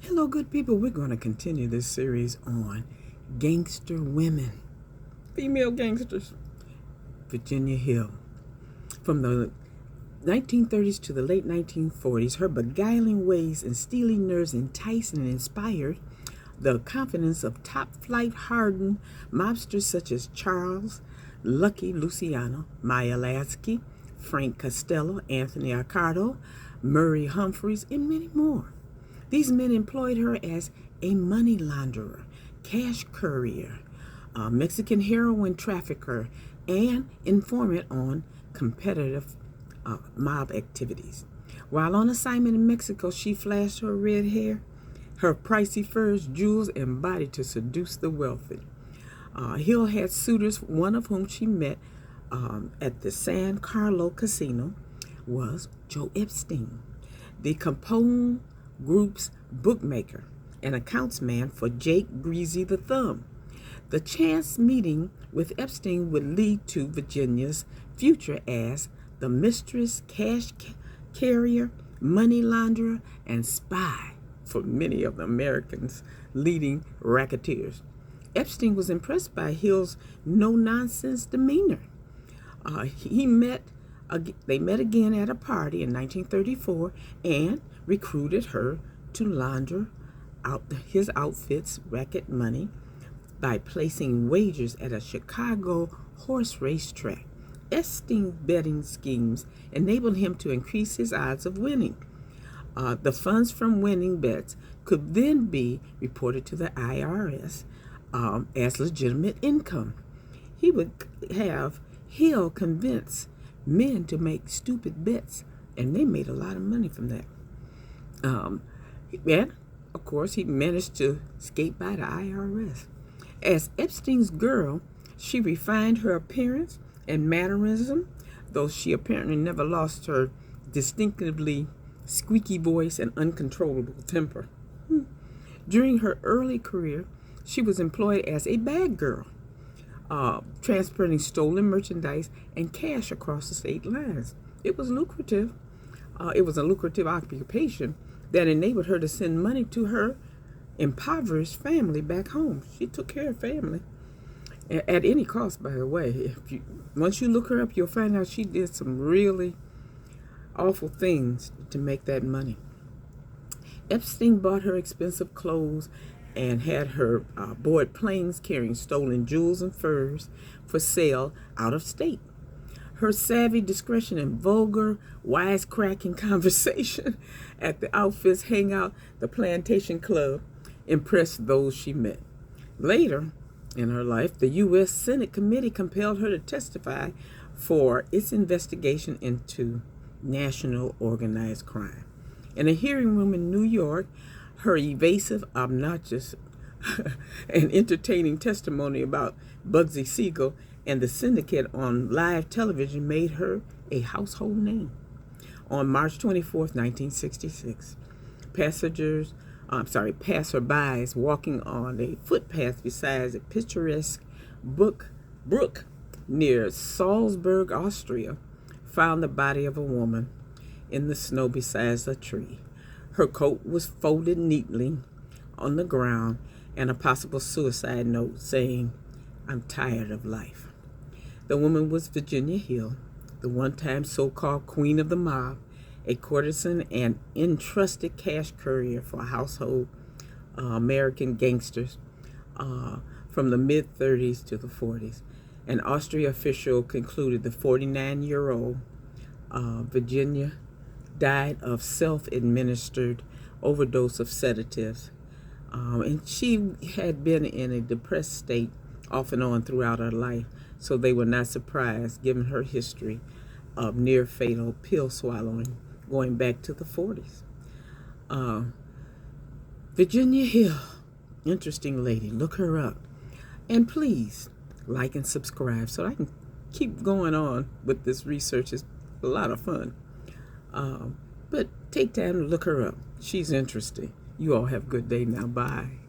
Hello, good people. We're going to continue this series on gangster women, female gangsters. Virginia Hill. From the 1930s to the late 1940s, her beguiling ways and steely nerves enticed and inspired the confidence of top-flight hardened mobsters such as Charles Lucky Luciano, Maya Lasky, Frank Costello, Anthony Accardo, Murray Humphreys, and many more. These men employed her as a money launderer, cash courier, Mexican heroin trafficker, and informant on competitive mob activities. While on assignment in Mexico, she flashed her red hair, her pricey furs, jewels, and body to seduce the wealthy. Hill had suitors, one of whom she met at the San Carlo Casino was Joe Epstein, the Capone Group's bookmaker and accounts man for Jake Greasy the Thumb. The chance meeting with Epstein would lead to Virginia's future as the mistress, cash carrier, money launderer, and spy for many of the Americans' leading racketeers. Epstein was impressed by Hill's no-nonsense demeanor. They met again at a party in 1934 and recruited her to launder out his outfit's racket money by placing wagers at a Chicago horse race track. Epstein's betting schemes enabled him to increase his odds of winning. The funds from winning bets could then be reported to the IRS as legitimate income. He would have Hill convince men to make stupid bets, and they made a lot of money from that. And, of course, he managed to skate by the IRS. As Epstein's girl, she refined her appearance and mannerism, though she apparently never lost her distinctively squeaky voice and uncontrollable temper. During her early career, she was employed as a bag girl, transporting stolen merchandise and cash across the state lines. It was lucrative. It was a lucrative occupation that enabled her to send money to her impoverished family back home. She took care of family at any cost, by the way. Once you look her up, you'll find out she did some really awful things to make that money. Epstein bought her expensive clothes and had her board planes carrying stolen jewels and furs for sale out of state. Her savvy discretion and vulgar, wisecracking conversation at the outfit's hangout, the Plantation Club, impressed those she met. Later in her life, the U.S. Senate committee compelled her to testify for its investigation into national organized crime. In a hearing room in New York, her evasive, obnoxious, and entertaining testimony about Bugsy Siegel and the syndicate on live television made her a household name. On March 24th, 1966, passerbys walking on a footpath beside a picturesque brook near Salzburg, Austria, found the body of a woman in the snow beside a tree. Her coat was folded neatly on the ground, and a possible suicide note saying, "I'm tired of life." The woman was Virginia Hill, the one-time so-called queen of the mob, a courtesan and entrusted cash courier for household American gangsters from the mid-30s to the 40s. An Austrian official concluded the 49-year-old Virginia died of self-administered overdose of sedatives. And she had been in a depressed state off and on throughout her life, so they were not surprised given her history of near-fatal pill swallowing going back to the 40s. Virginia Hill, interesting lady. Look her up. And please like and subscribe so I can keep going on with this research. It's a lot of fun. But take time to look her up. She's interesting. You all have a good day now. Bye.